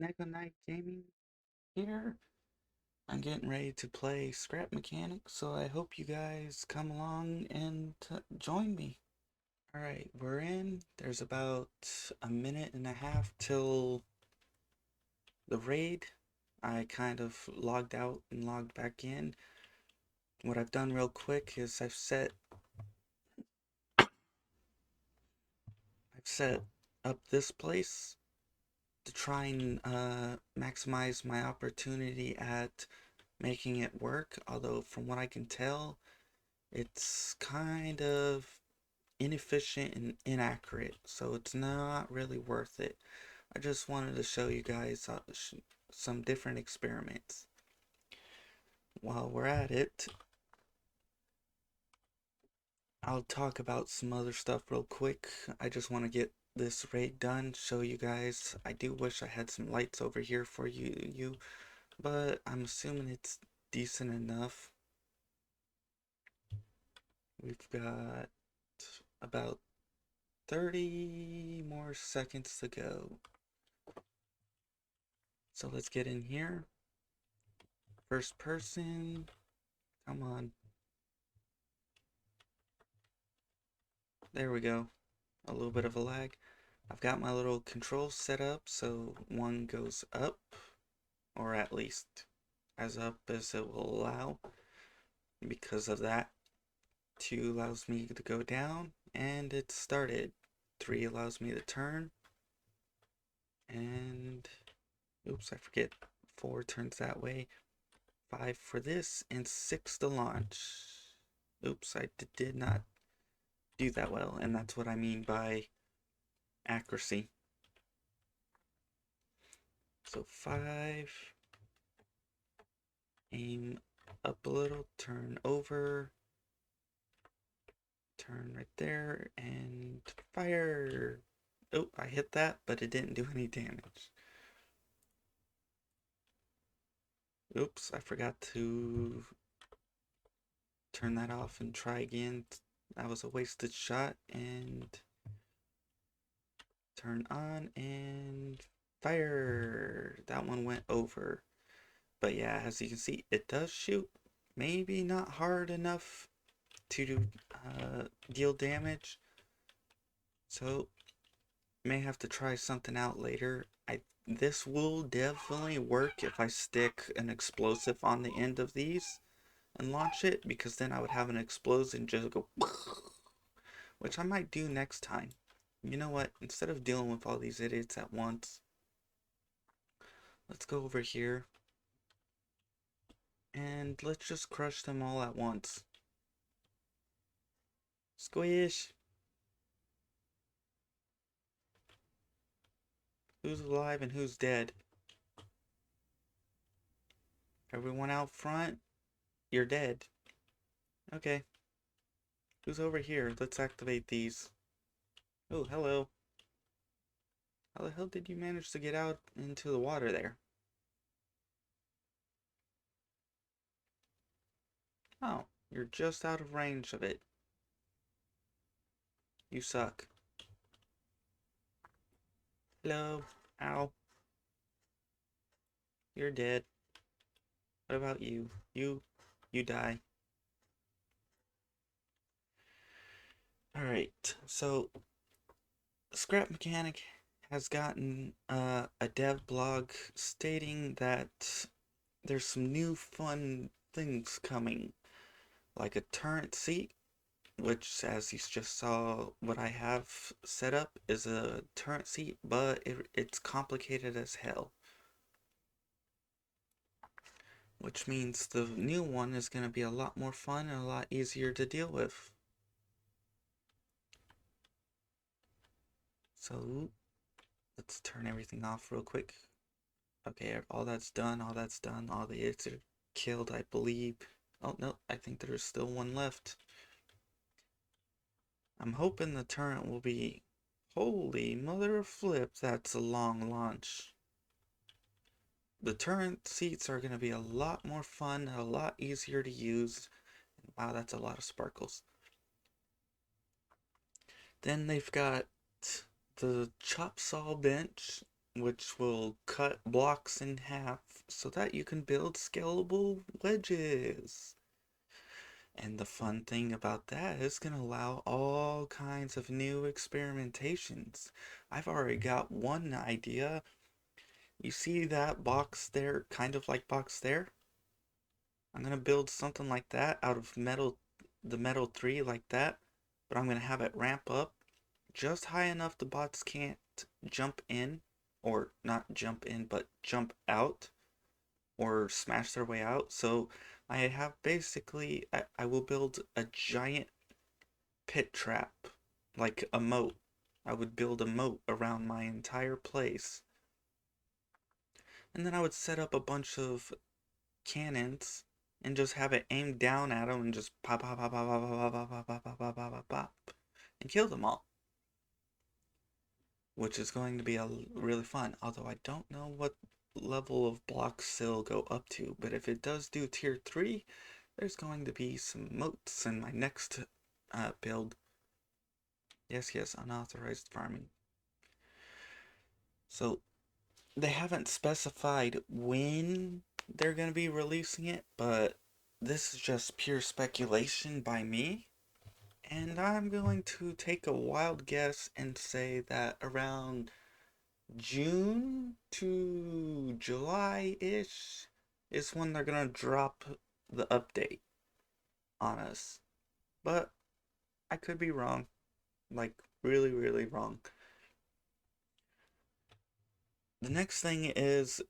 Neko Night Gaming here. I'm getting ready to play Scrap Mechanic, so I hope you guys come along and join me. Alright, we're in. There's about a minute and a half till the raid. I kind of logged out and logged back in. What I've done real quick is I've set up this place to try and maximize my opportunity at making it work, although from what I can tell, it's kind of inefficient and inaccurate, so it's not really worth it. I just wanted to show you guys some different experiments. While we're at it, I'll talk about some other stuff real quick. I just want to get this raid done, show you guys. I do wish I had some lights over here for you, but I'm assuming it's decent enough. We've got about 30 more seconds to go. So let's get in here. First person. Come on. There we go. A little bit of a lag. I've got my little controls set up so one goes up, or at least as up as it will allow. Because of that, 2 allows me to go down, and it started. 3 allows me to turn, and oops, I forget. 4 turns that way. 5 for this, and 6 to launch. Oops, I did not do that well, and that's what I mean by accuracy. So 5, aim up a little, turn over, turn right there, and fire. Oh, I hit that, but it didn't do any damage. Oops, I forgot to turn that off and try again. That was a wasted shot, and turn on and fire. That one went over. But yeah, as you can see, it does shoot. Maybe not hard enough to deal damage. So may have to try something out later. This will definitely work if I stick an explosive on the end of these and launch it, because then I would have an explosion just go, which I might do next time. You know what? Instead of dealing with all these idiots at once, let's go over here and let's just crush them all at once. Squish! Who's alive and who's dead? Everyone out front? You're dead. Okay. Who's over here? Let's activate these. Oh, hello. How the hell did you manage to get out into the water there? Oh, you're just out of range of it. You suck. Hello. Ow. You're dead. What about you? You die. Alright, so Scrap Mechanic has gotten a dev blog stating that there's some new fun things coming, like a turret seat, which, as you just saw, what I have set up is a turret seat, but it's complicated as hell. Which means the new one is going to be a lot more fun and a lot easier to deal with. So, let's turn everything off real quick. Okay, all that's done, all that's done, all the idiots are killed, I believe. Oh, no, I think there's still one left. I'm hoping the turret will be... Holy mother of flip, that's a long launch. The turret seats are going to be a lot more fun, a lot easier to use. Wow, that's a lot of sparkles. Then they've got the chop saw bench. which will cut blocks in half so that you can build scalable wedges. And the fun thing about that is going to allow all kinds of new experimentations. I've already got one idea. You see that box there, kind of like box there? I'm going to build something like that out of metal, the metal 3 like that, but I'm going to have it ramp up just high enough the bots can't jump in, or not jump in, but jump out or smash their way out. So I have basically, I will build a giant pit trap, like a moat. I would build a moat around my entire place. And then I would set up a bunch of cannons and just have it aimed down at them and just pop, pop, pop, pop, pop, pop, pop, pop, pop, pop, pop, pop, pop, pop, and kill them all. Which is going to be really fun. Although I don't know what level of blocks it'll go up to, but if it does do tier 3, there's going to be some moats in my next build. Yes, yes, unauthorized farming. So they haven't specified when they're going to be releasing it, but this is just pure speculation by me. And I'm going to take a wild guess and say that around June to July-ish is when they're gonna drop the update on us. But I could be wrong. Like, really, really wrong. The next thing is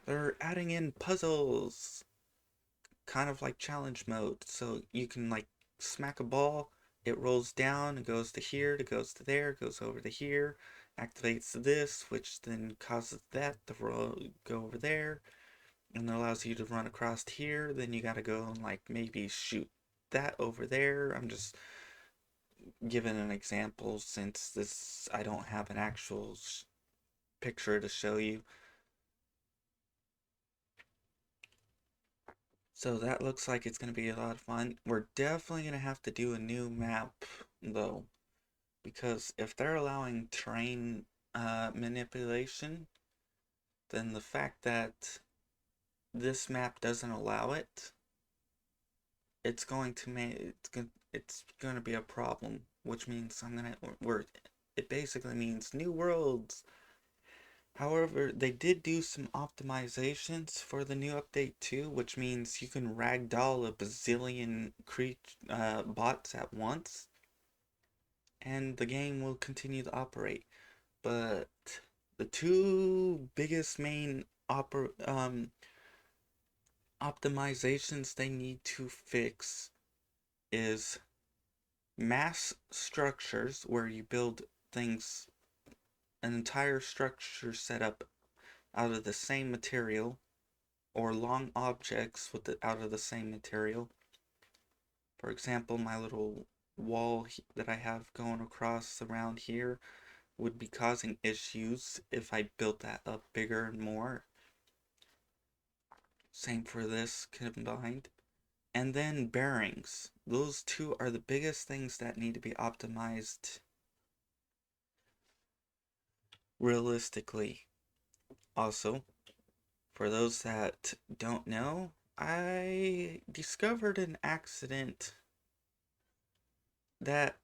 they're adding in puzzles. Kind of like challenge mode. So you can like smack a ball, it rolls down, it goes to here, it goes to there, it goes over to here, activates this, which then causes that to go over there, and it allows you to run across here. Then you gotta go and like maybe shoot that over there. I'm just giving an example since this I don't have an actual picture to show you. So that looks like it's going to be a lot of fun. We're definitely going to have to do a new map, though, because if they're allowing terrain manipulation, then the fact that this map doesn't allow it, it's going to make it's going to be a problem. Which means it basically means new worlds. However, they did do some optimizations for the new update too, which means you can ragdoll a bazillion bots at once, and the game will continue to operate. But the two biggest main optimizations they need to fix is mass structures, where you build things, an entire structure set up out of the same material, or long objects out of the same material. For example, my little wall that I have going across around here would be causing issues if I built that up bigger and more. Same for this combined. And then bearings. Those two are the biggest things that need to be optimized realistically. Also, for those that don't know, I discovered an accident that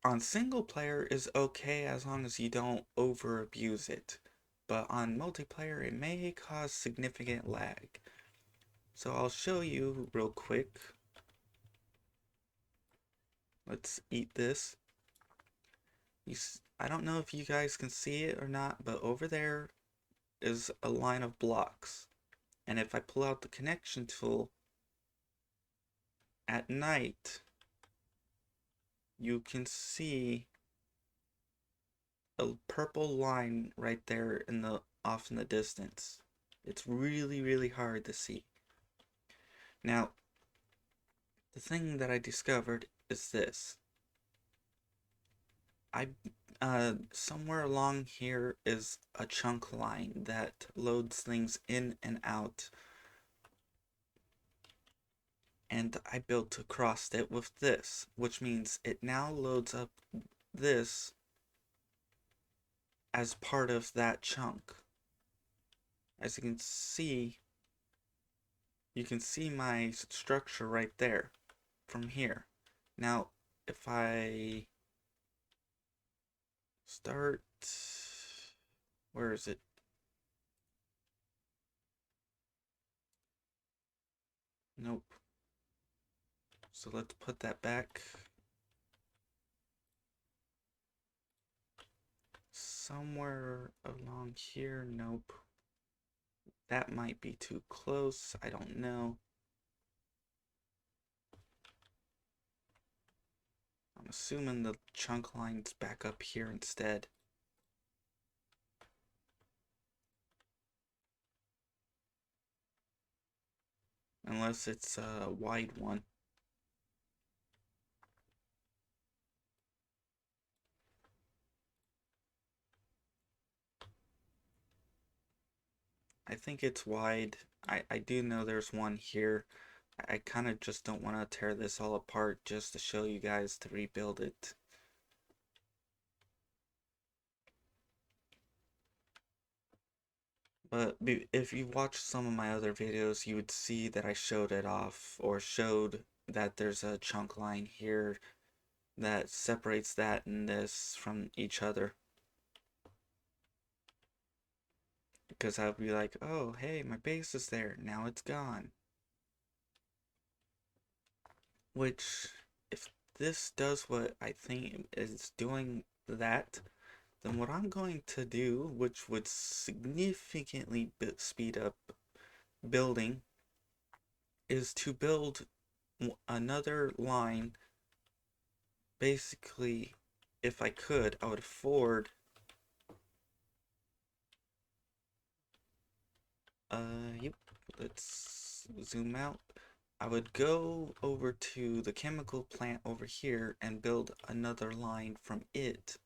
on single player is okay as long as you don't over abuse it, but on multiplayer it may cause significant lag. So I'll show you real quick. Let's eat this. I don't know if you guys can see it or not, but over there is a line of blocks. And if I pull out the connection tool at night, you can see a purple line right there off in the distance. It's really, really hard to see. Now, the thing that I discovered is this. Somewhere along here is a chunk line that loads things in and out. And I built across it with this, which means it now loads up this as part of that chunk. As you can see my structure right there from here. Now, if I start, where is it? Nope. So let's put that back somewhere along here. Nope. That might be too close. I don't know. I'm assuming the chunk line's back up here instead. Unless it's a wide one. I think it's wide. I do know there's one here. I kind of just don't want to tear this all apart just to show you guys to rebuild it. But if you watched some of my other videos, you would see that I showed it off, or showed that there's a chunk line here that separates that and this from each other. Because I'd be like, oh, hey, my base is there. Now it's gone. Which, if this does what I think is doing that, then what I'm going to do, which would significantly speed up building, is to build another line. Basically, if I could, I would afford yep, let's zoom out. I would go over to the chemical plant over here and build another line from it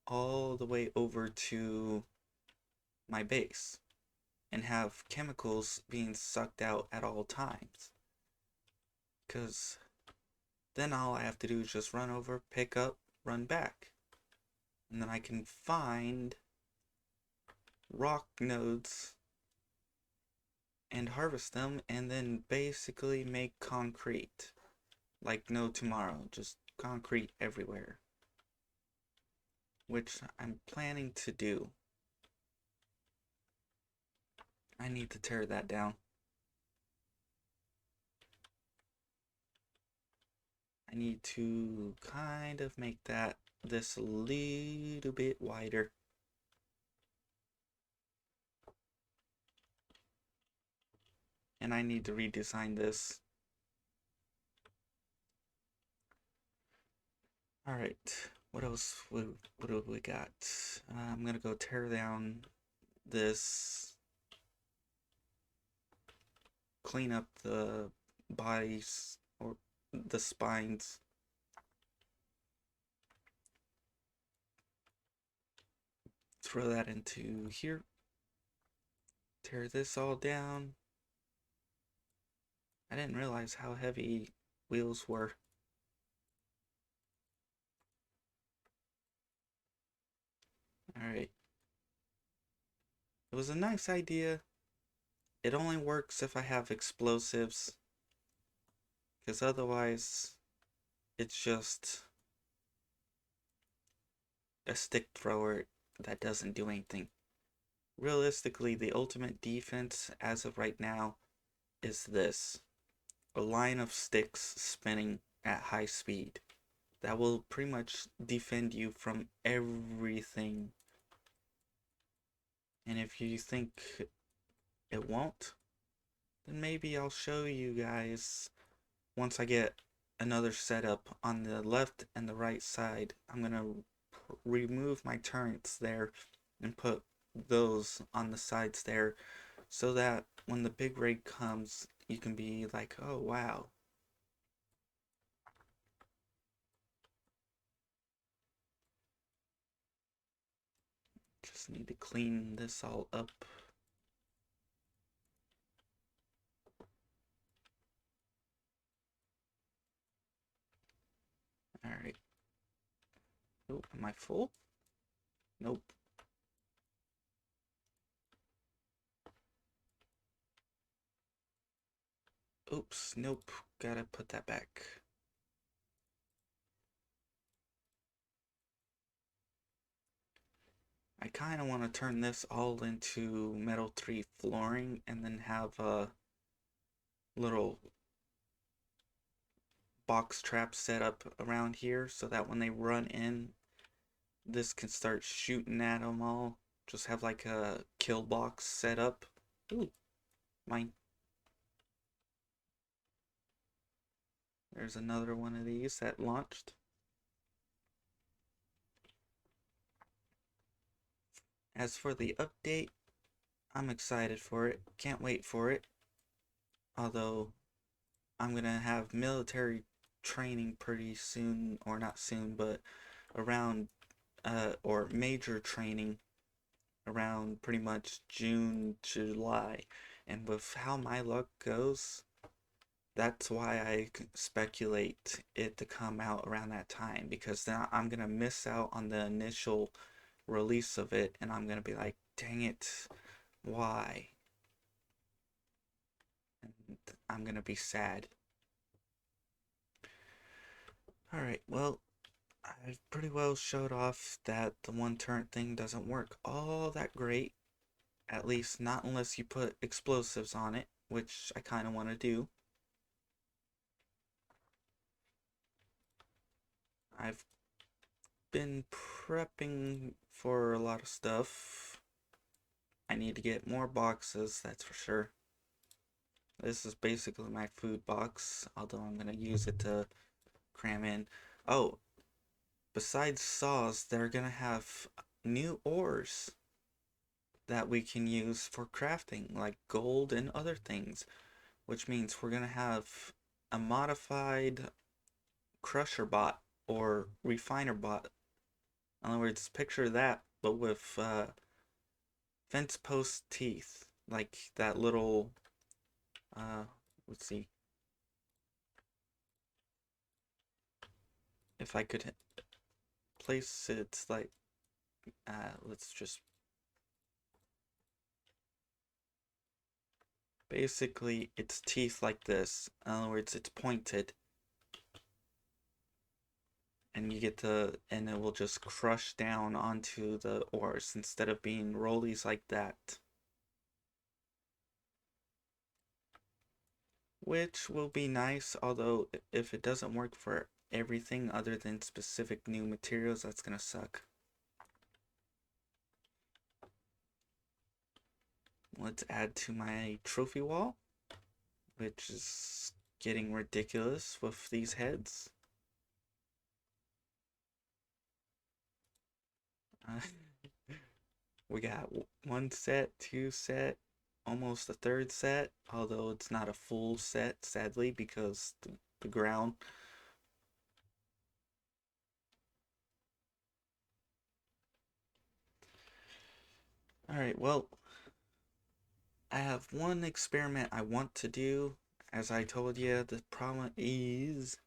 all the way over to my base and have chemicals being sucked out at all times. Because then all I have to do is just run over, pick up, run back. And then I can find rock nodes and harvest them and then basically make concrete. Like no tomorrow, just concrete everywhere. Which I'm planning to do. I need to tear that down. I need to kind of make that this a little bit wider. And I need to redesign this. Alright, what else? What do we got? I'm gonna go tear down this, clean up the bodies or the spines. Throw that into here. Tear this all down. I didn't realize how heavy wheels were. Alright. It was a nice idea. It only works if I have explosives. Because otherwise, it's just a stick thrower that doesn't do anything. Realistically, the ultimate defense as of right now is this. A line of sticks spinning at high speed. That will pretty much defend you from everything. And if you think it won't, then maybe I'll show you guys once I get another setup on the left and the right side. I'm gonna remove my turrets there and put those on the sides there so that when the big raid comes, you can be like, oh wow. Just need to clean this all up. Alright. Oh, am I full? Nope. Oops, nope. Gotta put that back. I kind of want to turn this all into Metal 3 flooring and then have a little box trap set up around here so that when they run in, this can start shooting at them all. Just have like a kill box set up. Ooh, mine. There's another one of these that launched. As for the update, I'm excited for it. Can't wait for it. Although I'm gonna have military training pretty soon, or not soon, but around or major training around pretty much June, July. And with how my luck goes, that's why I speculate it to come out around that time, because then I'm gonna miss out on the initial release of it and I'm gonna be like, dang it, why? And I'm gonna be sad. Alright, well, I've pretty well showed off that the one turret thing doesn't work all that great. At least not unless you put explosives on it, which I kind of want to do. I've been prepping for a lot of stuff. I need to get more boxes, that's for sure. This is basically my food box, although I'm going to use it to cram in. Oh, besides saws, they're going to have new ores that we can use for crafting, like gold and other things, which means we're going to have a modified crusher bot or refiner bot. In other words, picture that, but with fence post teeth, like that little. Uh, let's see if I could place it like. Let's just. Basically, it's teeth like this. In other words, it's pointed, and you get the, and it will just crush down onto the ores instead of being rollies like that. Which will be nice, although if it doesn't work for everything other than specific new materials, that's gonna suck. Let's add to my trophy wall, which is getting ridiculous with these heads. Uh, we got one set, two set, almost a third set, although it's not a full set, sadly, because the ground. Alright, well, I have one experiment I want to do. As I told you, the problem is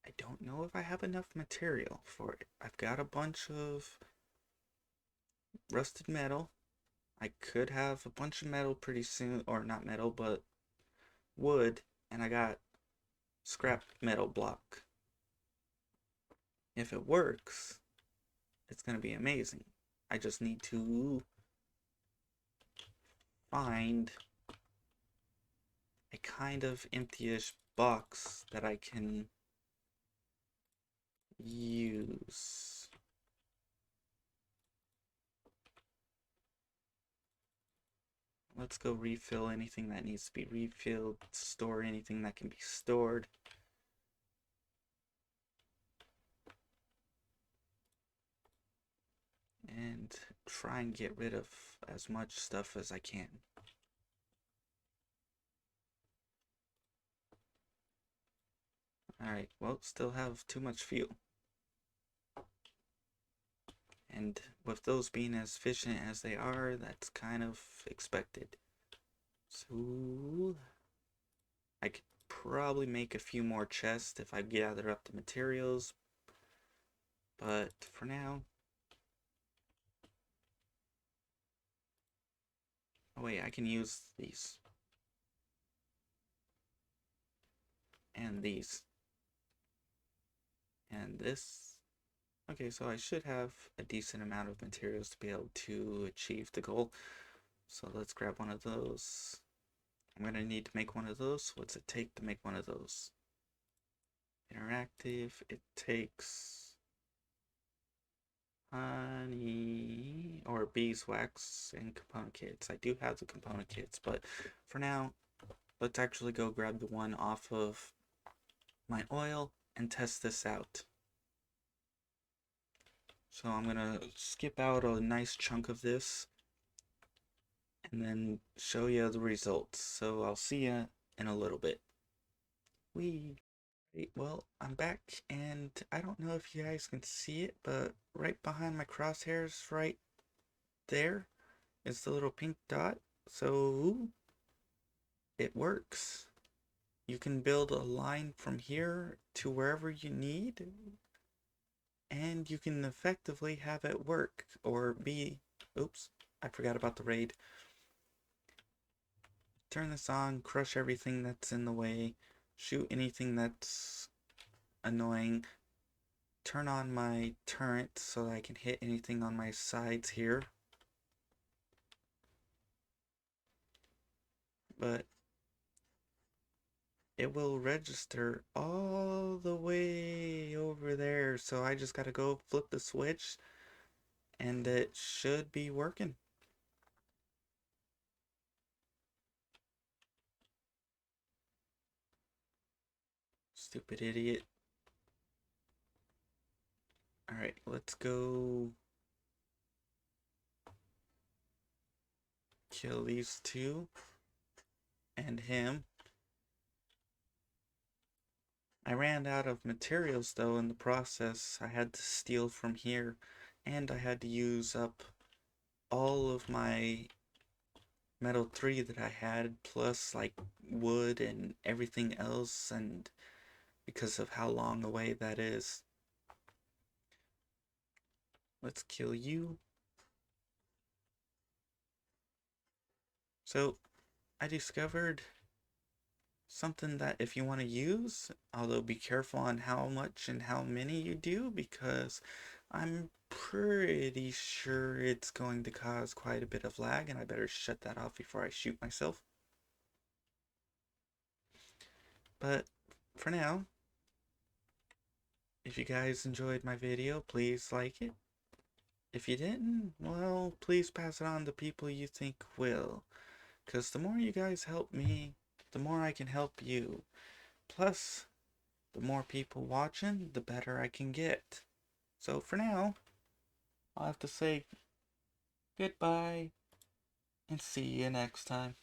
I don't know if I have enough material for it. I've got a bunch of rusted metal. I could have a bunch of metal pretty soon, or not metal, but wood, and I got scrap metal block. If it works, it's gonna be amazing. I just need to find a kind of empty-ish box that I can use. Let's go refill anything that needs to be refilled, store anything that can be stored. And try and get rid of as much stuff as I can. Alright, well, still have too much fuel. And with those being as efficient as they are, that's kind of expected. So, I could probably make a few more chests if I gather up the materials. But for now... Oh wait, I can use these. and these. And this. Okay, so I should have a decent amount of materials to be able to achieve the goal. So let's grab one of those. I'm going to need to make one of those. What's it take to make one of those? Interactive. It takes honey or beeswax and component kits. I do have the component kits, but for now, let's actually go grab the one off of my oil and test this out. So I'm gonna skip out a nice chunk of this and then show you the results. So I'll see you in a little bit. Well, I'm back, and I don't know if you guys can see it, but right behind my crosshairs right there is the little pink dot. So it works. You can build a line from here to wherever you need, and you can effectively have it work or be. Oops, I forgot about the raid. Turn this on, crush everything that's in the way, shoot anything that's annoying, turn on my turret so that I can hit anything on my sides here. But it will register all the way over there, so I just gotta go flip the switch and it should be working. Stupid idiot. Alright, let's go kill these two and him. I ran out of materials though in the process. I had to steal from here, and I had to use up all of my metal 3 that I had, plus like wood and everything else, and because of how long away that is. Let's kill you. So I discovered something that if you want to use, although be careful on how much and how many you do, because I'm pretty sure it's going to cause quite a bit of lag, and I better shut that off before I shoot myself. But for now, if you guys enjoyed my video, please like it. If you didn't, well, please pass it on to people you think will. Because the more you guys help me, the more I can help you. Plus, the more people watching, the better I can get. So for now, I'll have to say goodbye and see you next time.